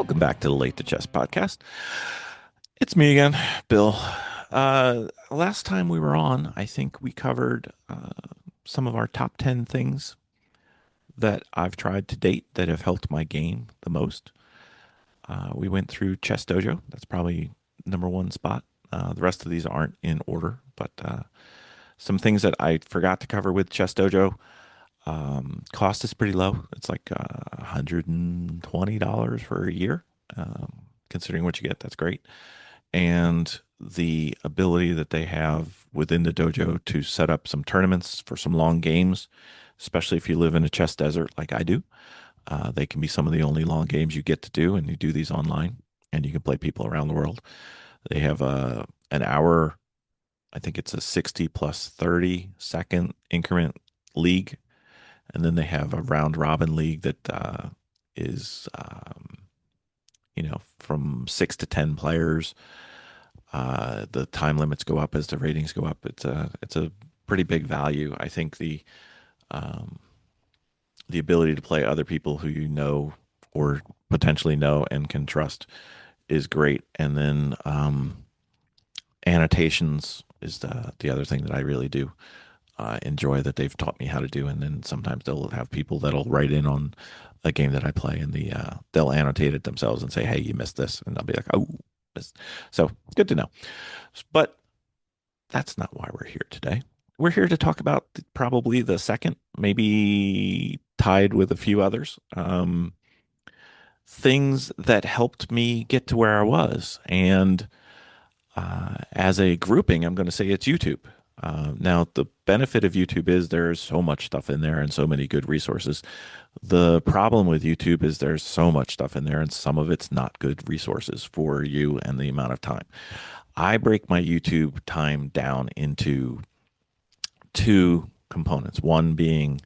Welcome back to the Late to Chess podcast. It's me again, Bill. Last time we were on, I think we covered some of our top 10 things that I've tried to date that have helped my game the most. We went through Chess Dojo. That's probably number one spot. The rest of these aren't in order, but some things that I forgot to cover with Chess Dojo. Cost is pretty low. It's like $120 for a year. Considering what you get, that's great. And the ability that they have within the dojo to set up some tournaments for some long games, especially if you live in a chess desert like I do. They can be some of the only long games you get to do, and you do these online, and you can play people around the world. They have an hour, I think it's a 60 plus 30-second increment league, and then they have a round robin league that is, from 6 to 10 players. The time limits go up as the ratings go up. It's a pretty big value. I think um, the ability to play other people who you know or potentially know and can trust is great. And then annotations is the other thing that I really do enjoy that they've taught me how to do. And then sometimes they'll have people that'll write in on a game that I play, and they'll annotate it themselves and say, "Hey, you missed this," and I'll be like, "Oh." So good to know. But that's not why we're here today. We're here to talk about probably the second, maybe tied with a few others, things that helped me get to where I was. And as a grouping, I'm going to say it's YouTube. Now, the benefit of YouTube is there's so much stuff in there and so many good resources. The problem with YouTube is there's so much stuff in there, and some of it's not good resources for you and the amount of time. I break my YouTube time down into two components. One being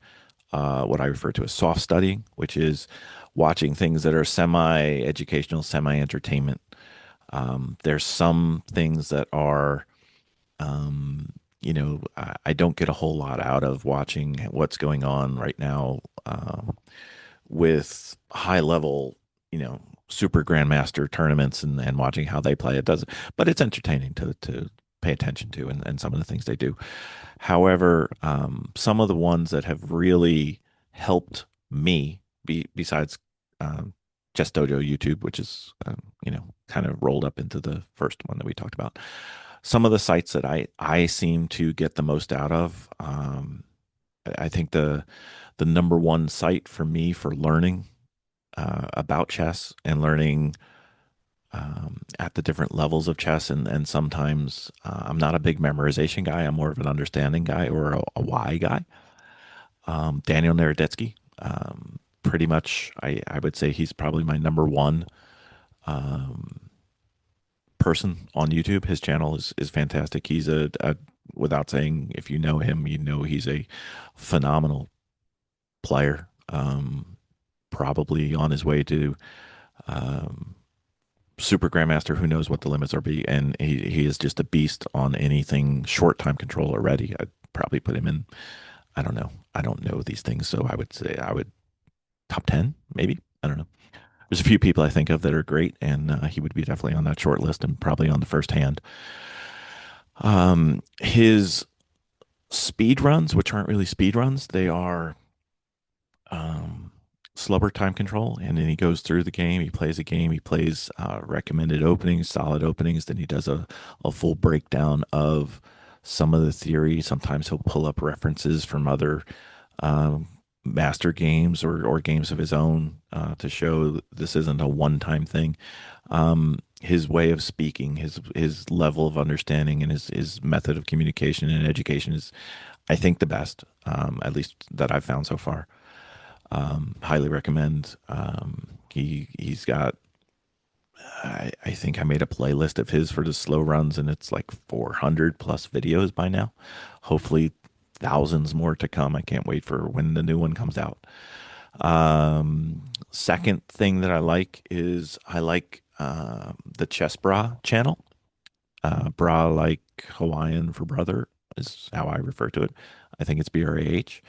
what I refer to as soft studying, which is watching things that are semi-educational, semi-entertainment. There's some things that are, I don't get a whole lot out of watching what's going on right now with high-level, super grandmaster tournaments and watching how they play. It does, but it's entertaining to pay attention to and some of the things they do. However, some of the ones that have really helped me, besides Chess Dojo YouTube, which is kind of rolled up into the first one that we talked about. Some of the sites that I seem to get the most out of. I think the number one site for me for learning about chess and learning at the different levels of chess, and sometimes I'm not a big memorization guy. I'm more of an understanding guy or a why guy. Daniel Narodetsky, pretty much, I would say he's probably my number one um, person on YouTube. His channel is fantastic. He's without saying, if you know him, you know he's a phenomenal player. Probably on his way to um, super grandmaster. Who knows what the limits are be, and he is just a beast on anything short time control already. I'd probably put him in. I don't know. I don't know these things, so I would say I would top 10 maybe. I don't know. There's a few people I think of that are great, and he would be definitely on that short list and probably on the first hand. His speed runs, which aren't really speed runs, they are um, slower time control. And then he goes through the game, he plays a game, he plays recommended openings, solid openings. Then he does a full breakdown of some of the theory. Sometimes he'll pull up references from other um, master games or games of his own to show that this isn't a one-time thing. His way of speaking, his level of understanding, and his method of communication and education is, I think, the best, at least that I've found so far. Highly recommend. He's got. I think I made a playlist of his for the slow runs, and it's like 400 plus videos by now. Hopefully, thousands more to come. I can't wait for when the new one comes out. Second thing that I like is I like the Chess Bra channel. Bra like Hawaiian for brother is how I refer to it. I think it's BRAH.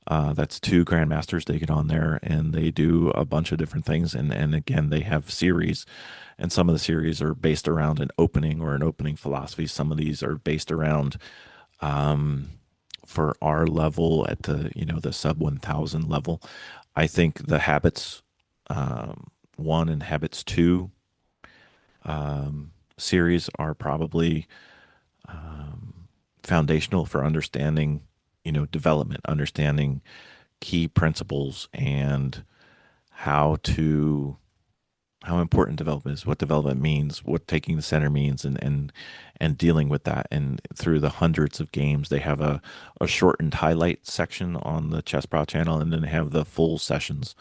That's two grandmasters. They get on there and they do a bunch of different things. And again, they have series, and some of the series are based around an opening or an opening philosophy. Some of these are based around, um, for our level at the, the sub 1000 level. I think the habits, one and habits two, series are probably, foundational for understanding, development, understanding key principles and how to how important development is, what development means, what taking the center means, and dealing with that. And through the hundreds of games, they have a shortened highlight section on the Chess Bra channel, and then they have the full sessions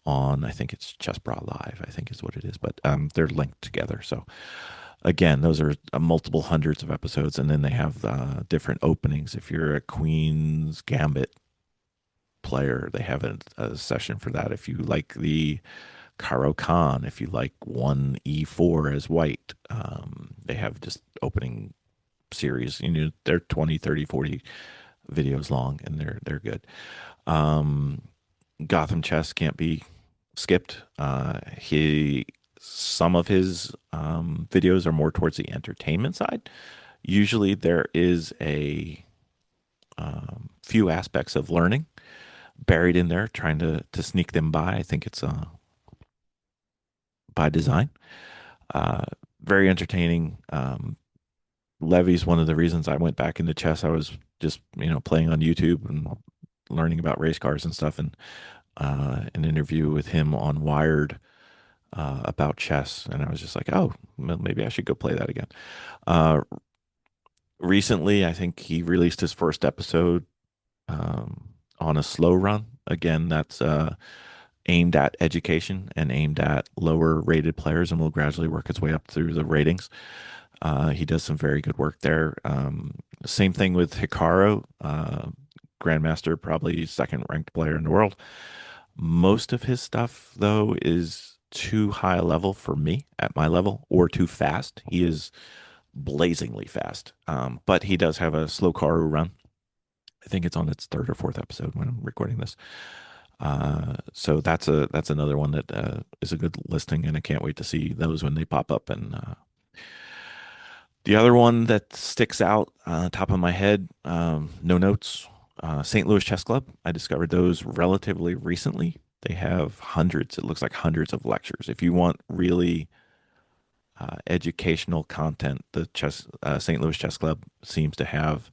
on, I think it's Chess Bra Live, I think is what it is, but they're linked together. So again, those are multiple hundreds of episodes, and then they have different openings. If you're a Queen's Gambit player, they have a session for that. If you like the Karo Khan, if you like one E4 as white, they have just opening series. They're 20, 30, 40 videos long, and they're good. Um, Gotham Chess can't be skipped. He Some of his videos are more towards the entertainment side. Usually, there is a few aspects of learning buried in there, trying to sneak them by. I think it's by design. Uh, Very entertaining. Levy's one of the reasons I went back into chess. I was just playing on YouTube and learning about race cars and stuff, and an interview with him on Wired about chess, and I was just like, oh, well, maybe I should go play that again. Uh, Recently, I think he released his first episode on a slow run. Again, that's aimed at education and aimed at lower rated players, and will gradually work its way up through the ratings. He does some very good work there. Same thing with Hikaru, Grandmaster, probably second ranked player in the world. Most of his stuff, though, is too high a level for me at my level, or too fast. He is blazingly fast, but he does have a slow Karu run. I think it's on its third or fourth episode when I'm recording this. So that's another one that is a good listing, and I can't wait to see those when they pop up. And the other one that sticks out top of my head, no notes. St. Louis Chess Club. I discovered those relatively recently. They have hundreds. It looks like hundreds of lectures. If you want really educational content, the St. Louis Chess Club seems to have.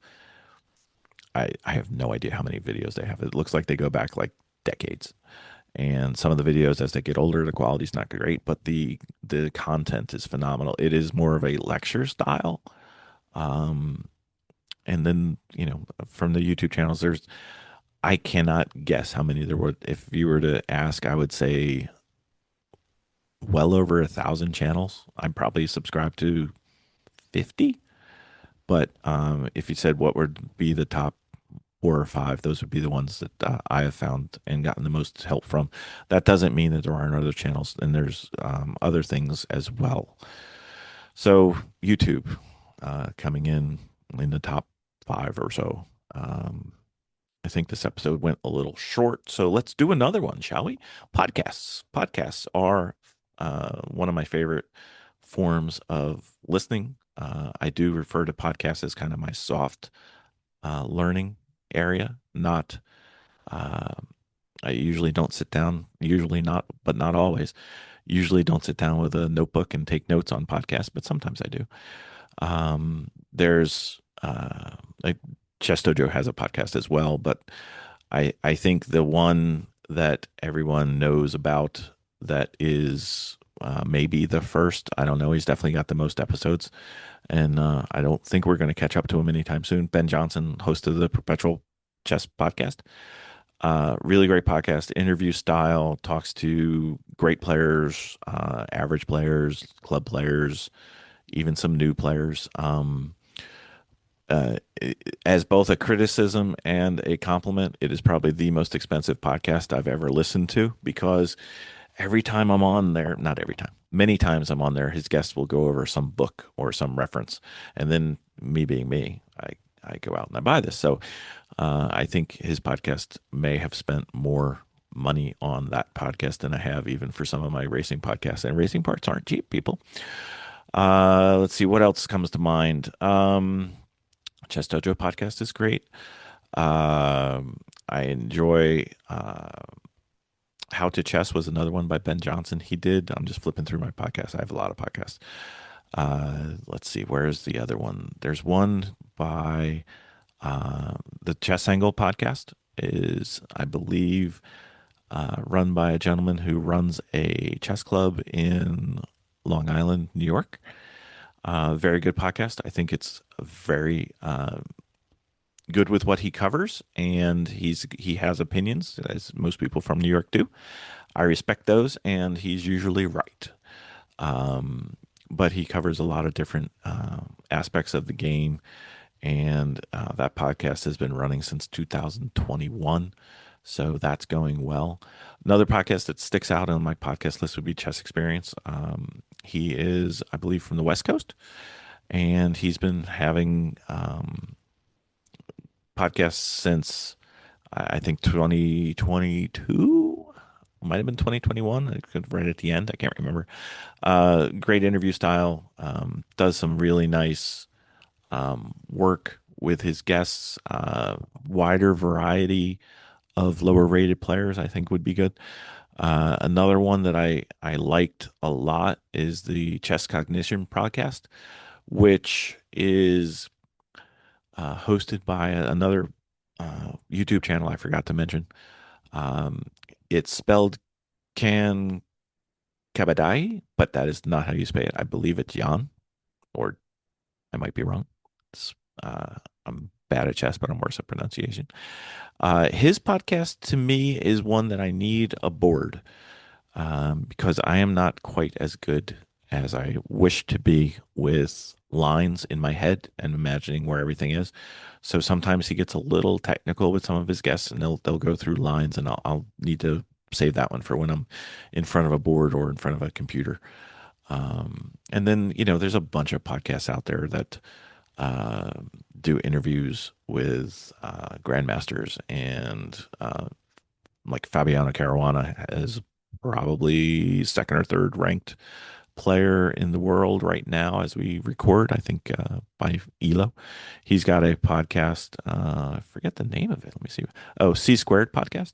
I have no idea how many videos they have. It looks like they go back like decades. And some of the videos, as they get older, the quality's not great, but the content is phenomenal. It is more of a lecture style. Um, and then, from the YouTube channels, I cannot guess how many there were. If you were to ask, I would say well over 1,000 channels. I'm probably subscribed to 50. But if you said what would be the top 4 or 5, those would be the ones that I have found and gotten the most help from. That doesn't mean that there aren't other channels, and there's other things as well. So YouTube coming in the top 5 or so. I think this episode went a little short, so let's do another one, shall we? Podcasts. Podcasts are one of my favorite forms of listening. I do refer to podcasts as kind of my soft learning area. Not, uh, I usually don't sit down, usually not, but not always. Usually don't sit down with a notebook and take notes on podcasts, but sometimes I do. There's like Chess Dojo has a podcast as well, but I think the one that everyone knows about that is maybe the first. I don't know. He's definitely got the most episodes, and I don't think we're going to catch up to him anytime soon. Ben Johnson, host of the Perpetual Chess podcast. Really great podcast, interview style, talks to great players, average players, club players, even some new players. Uh, as both a criticism and a compliment, it is probably the most expensive podcast I've ever listened to, because every time I'm on there, not every time, many times I'm on there, his guests will go over some book or some reference. And then, me being me, I go out and I buy this. So I think his podcast may have spent more money on that podcast than I have even for some of my racing podcasts. And racing parts aren't cheap, people. Let's see what else comes to mind. Chess Dojo podcast is great. I enjoy How to Chess was another one by Ben Johnson. He did. I'm just flipping through my podcast. I have a lot of podcasts. Let's see, where's the other one? There's one by the Chess Angle podcast is, I believe, run by a gentleman who runs a chess club in Long Island, New York. Very good podcast. I think it's very good with what he covers, and he has opinions, as most people from New York do. I respect those, and he's usually right. Um, but he covers a lot of different aspects of the game, and that podcast has been running since 2021. So that's going well. Another podcast that sticks out on my podcast list would be Chess Experience. He is, I believe, from the West Coast, and he's been having podcasts since I think 2022. Might have been 2021. I could right at the end. I can't remember. Great interview style. Does some really nice work with his guests. Wider variety of lower rated players, I think would be good. Another one that I liked a lot is the Chess Cognition podcast, which is hosted by another YouTube channel I forgot to mention. Um, it's spelled Can Kabadai, but that is not how you say it. I believe it's Jan, or I might be wrong. It's, I'm bad at chess, but I'm worse at pronunciation. His podcast to me is one that I need a board because I am not quite as good as I wish to be with lines in my head and imagining where everything is. So sometimes he gets a little technical with some of his guests, and they'll go through lines, and I'll need to save that one for when I'm in front of a board or in front of a computer. And then there's a bunch of podcasts out there that uh, do interviews with grandmasters, and like Fabiano Caruana is probably second or third ranked player in the world right now as we record, I think by Elo. He's got a podcast. I forget the name of it. Let me see. Oh, C Squared podcast.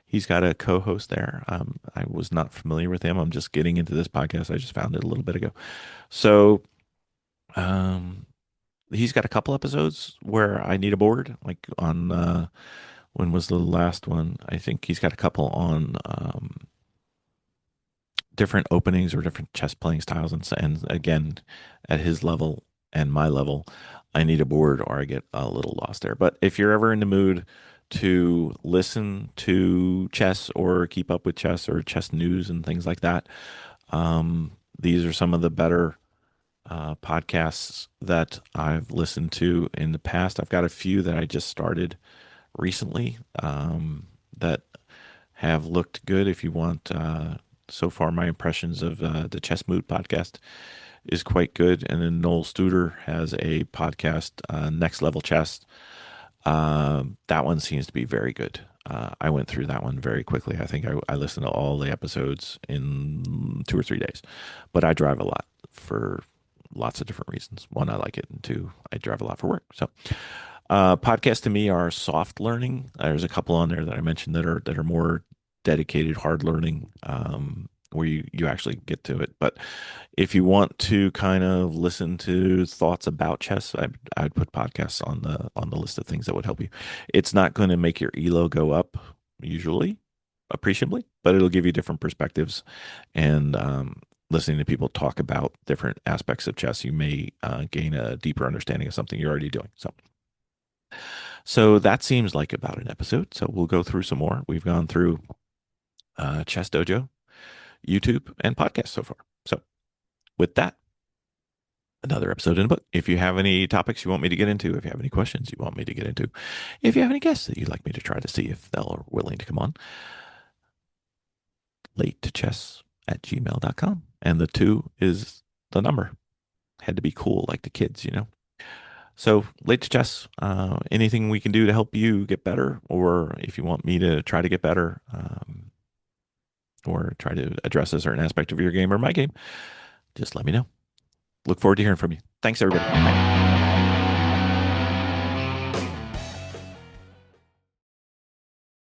He's got a co-host there. I was not familiar with him. I'm just getting into this podcast. I just found it a little bit ago. So um, he's got a couple episodes where I need a board, like on when was the last one? I think he's got a couple on different openings or different chess playing styles, and again, at his level and my level, I need a board or I get a little lost there. But if you're ever in the mood to listen to chess or keep up with chess or chess news and things like that, these are some of the better podcasts that I've listened to in the past. I've got a few that I just started recently that have looked good. If you want, so far, my impressions of the Chess Mood podcast is quite good. And then Noel Studer has a podcast, Next Level Chess. That one seems to be very good. I went through that one very quickly. I think I listened to all the episodes in 2 or 3 days, but I drive a lot for lots of different reasons. One, I like it, and two, I drive a lot for work. So, podcasts to me are soft learning. There's a couple on there that I mentioned that are more dedicated hard learning, where you actually get to it. But if you want to kind of listen to thoughts about chess, I'd put podcasts on the list of things that would help you. It's not going to make your elo go up usually appreciably, but it'll give you different perspectives, and listening to people talk about different aspects of chess, you may gain a deeper understanding of something you're already doing. So that seems like about an episode. So we'll go through some more. We've gone through Chess Dojo, YouTube, and podcast so far. So with that, another episode in the book. If you have any topics you want me to get into, if you have any questions you want me to get into, if you have any guests that you'd like me to try to see if they're willing to come on, late to chess at gmail.com. And the two is the number. Had to be cool like the kids. So, late to chess, anything we can do to help you get better, or if you want me to try to get better, or try to address a certain aspect of your game or my game, just let me know. Look forward to hearing from you. Thanks, everybody. Bye.